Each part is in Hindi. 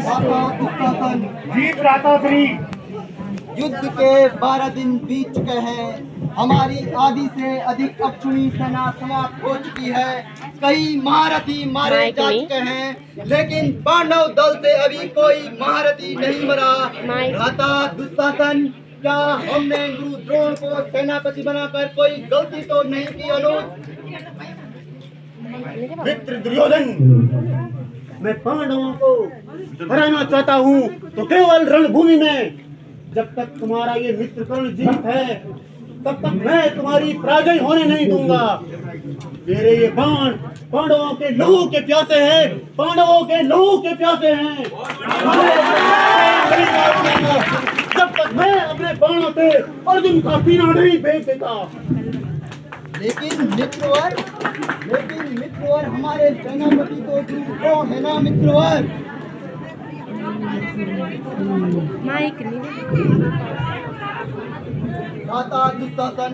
जीत भ्राताश्री। युद्ध के 12 दिन बीत चुके हैं। हमारी आधी से अधिक अक्षुणी सेना समाप्त हो चुकी है। कई महारथी मारे जा चुके हैं, लेकिन पांडव दल से अभी कोई महारथी नहीं मरा। भ्राता दुशासन, क्या हमने गुरु द्रोण को सेनापति बनाकर कोई गलती तो नहीं की? अनुज मित्र दुर्योधन, मैं पांडवों को हराना चाहता हूँ तो केवल रणभूमि में। जब तक तुम्हारा ये मित्र कर्ण जीवित है, तब तक मैं तुम्हारी पराजय होने नहीं दूंगा। मेरे ये बाण पांडवों के लहू के प्यासे हैं, पांडवों के लहू के प्यासे हैं। जब तक मैं अपने बाणों से अर्जुन का सीना नहीं भेज देता। लेकिन मित्रवर, हमारे सेनापति तो द्रोण है ना मित्रवर? भ्राता दुशासन,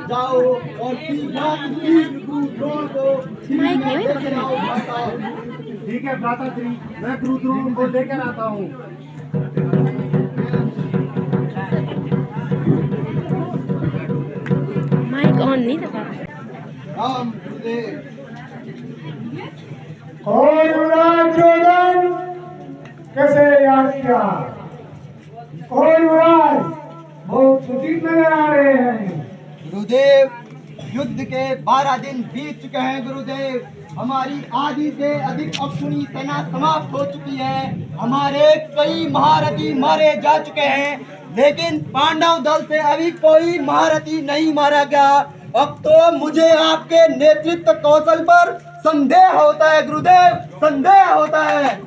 जाओ और गुरु द्रोण को लेकर आओ। भ्राता ठीक है भ्राताश्री, मैं गुरु द्रोण को लेकर आता हूँ। माइक ऑन नहीं था। राम गुरुदेव। और युवराज द्रोण कैसे याद किया? और युवराज बहुत खुशी नजर आ रहे हैं। गुरुदेव, युद्ध के 12 दिन बीत चुके हैं। गुरुदेव, हमारी आधी से अधिक अक्षुणी सेना समाप्त हो चुकी है। हमारे कई महारथी मारे जा चुके हैं, लेकिन पांडव दल से अभी कोई महारथी नहीं मारा गया। अब तो मुझे आपके नेतृत्व कौशल पर संदेह होता है गुरुदेव, संदेह होता है।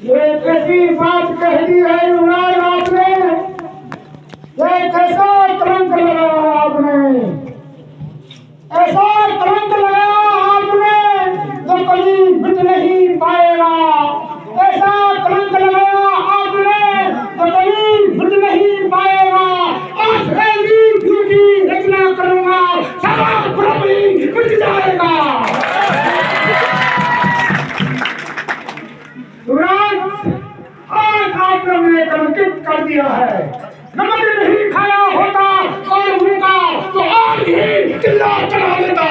ये कैसी बात कह दी है युवराज आपने? ये कैसा कलंक लगाया आपने? ऐसा कलंक लगाया आपने जो कभी मिट नहीं पाएगा। ऐसा कलंक लगाया आपने जो कभी मिट नहीं पाएगा। आज मैं की रचना करूंगा, सारा भ्रम ही मिट जाएगा। आज आपने कलंकित कर दिया है। नमक नहीं खाया होता और उनका तो आज ही चिल्ला चढ़ा देता।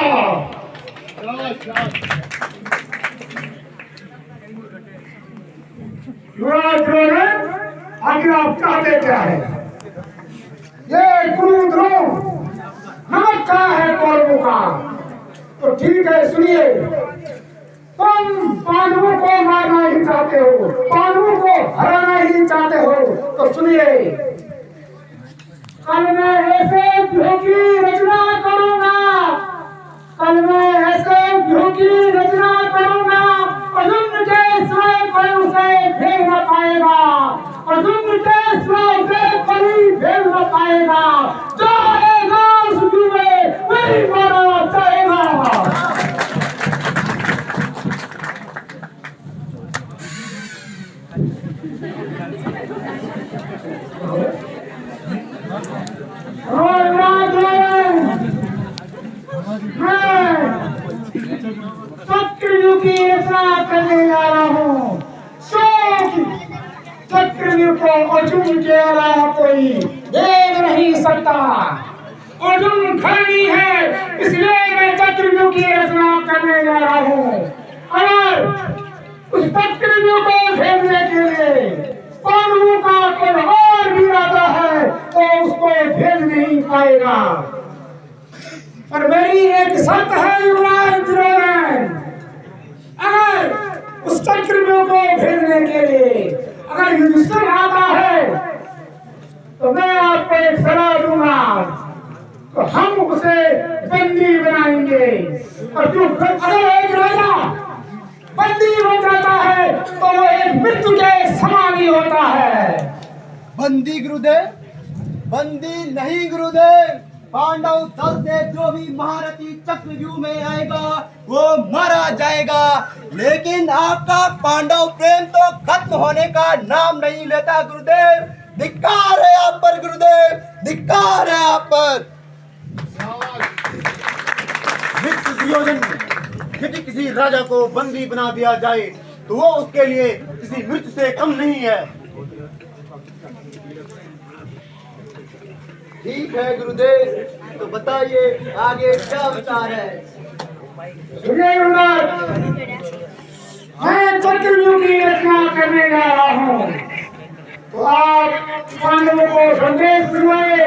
आखिर आप चाहते क्या है? ये गुरु द्रोण नमक खाया है कौरवों का, तो ठीक है सुनिए। तुम पांडवों को मारना ही चाहते हो, पांडवों को हराना ही चाहते हो, तो सुनिए। कल मैं ऐसे व्यूह की रचना करूंगा, कल मैं ऐसे व्यूह की रचना करूंगा, अर्जुन के सिवाय कोई उसे भेद न पाएगा, अर्जुन के सिवाय उसे कोई भेद न पाएगा। जाएगा सुखी में वही मारा जाएगा। चक्रव्यूह की रचना करने जा रहा हूँ। चक्रव्यूह को अर्जुन के अलावा कोई देख नहीं सकता। अर्जुन खंडी है, इसलिए मैं चक्रव्यूह की रचना करने जा रहा हूँ। अगर उस चक्रव्यूह को भेजने के लिए पांडवों का कोई और भी आता है तो उसको भेज नहीं पाएगा। पर मेरी एक शर्त है युवराज द्रोण, अगर उस चक्रव्यूह को भेजने के लिए अगर युधिष्ठिर आता है तो मैं आपको एक सलाह दूंगा, तो हम उसे बंदी बनाएंगे। और जो अगर एक राजा बंदी बन जाता है तो वो एक मृत्यु के समान ही होता है। बंदी गुरुदेव, बंदी नहीं गुरुदेव। पांडव दल से जो भी महारथी चक्रव्यूह में आएगा वो मारा जाएगा, लेकिन आपका पांडव प्रेम तो खत्म होने का नाम नहीं लेता गुरुदेव। धिक्कार है आप पर गुरुदेव, धिक्कार है आप पर। दुर्योधन यदि किसी राजा को बंदी बना दिया जाए तो वो उसके लिए किसी मृत्यु से कम नहीं है। ठीक है गुरुदेव, तो बताइए आगे क्या विचार है। सुनिए गुरुदेव, मैं चक्रव्यूह की रचना करने जा रहा हूँ, तो आप पांडवों को संदेश दिलवाए।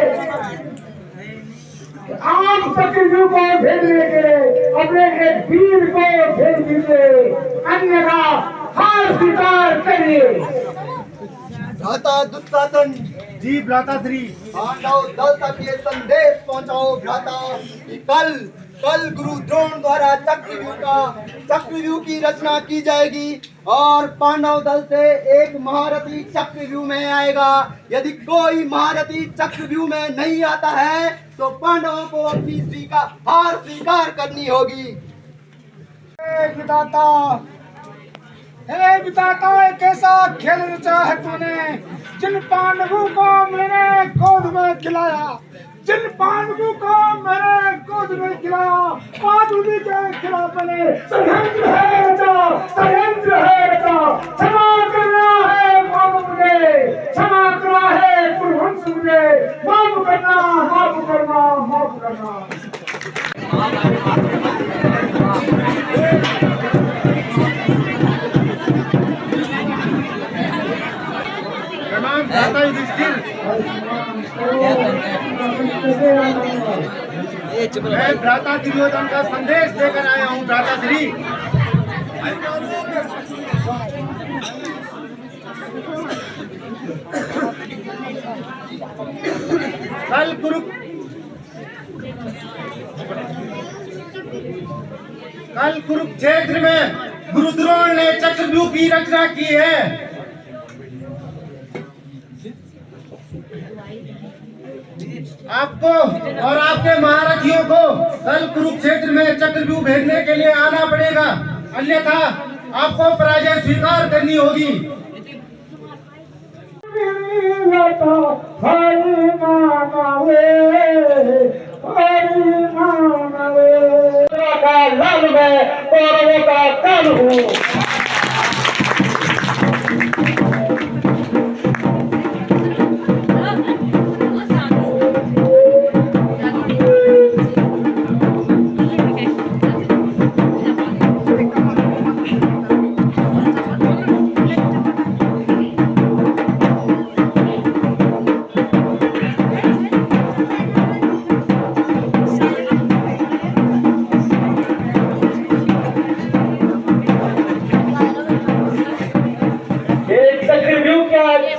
आप चक्रव्यूह को भेजने के लिए अपने एक वीर को भेज दीजिए, अन्यथा हार स्वीकार करिए। भ्राता दुशासन, जी भ्राताश्री। पांडव दल तक ये संदेश पहुंचाओ भ्राता कि कल गुरु द्रोण द्वारा चक्रव्यूह की रचना की जाएगी और पांडव दल से एक महारथी चक्रव्यूह में आएगा। यदि कोई महारथी चक्रव्यूह में नहीं आता है तो पांडवों को अपनी हार स्वीकार करनी होगी। हे विधाता, एक ऐसा खेल रचा है तूने, जिन पांडवों को मैंने गोद में खिलाया, जिन पांडवों को मैंने गोद में खिलाया, आज उन्हीं के खिलाफ मैंने षड्यंत्र है रचा, षड्यंत्र है रचा। क्षमा करना है मुझे, क्षमा करना है कुरुवंश मुझे, माफ करना, माफ करना, माफ करना। भ्राता युधिष्ठिर, मैं भ्राता दुर्योधन का संदेश लेकर आया हूँ भ्राताश्री। कल कुरुक्षेत्र में गुरु द्रोण ने चक्रव्यूह की रचना की है। आपको और आपके महारथियों को कल कुरुक्षेत्र में चक्रव्यूह भेजने के लिए आना पड़ेगा, अन्यथा आपको पराजय स्वीकार करनी होगी। लाल मैं कौरवों का काल हूँ।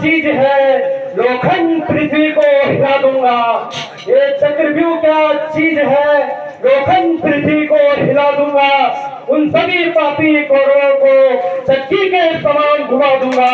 चीज है, लोखंड पृथ्वी को हिला दूंगा। ये चक्रव्यूह क्या चीज है, लोखंड पृथ्वी को हिला दूंगा। उन सभी पापी कौरवों को चक्की के समान घुमा दूंगा।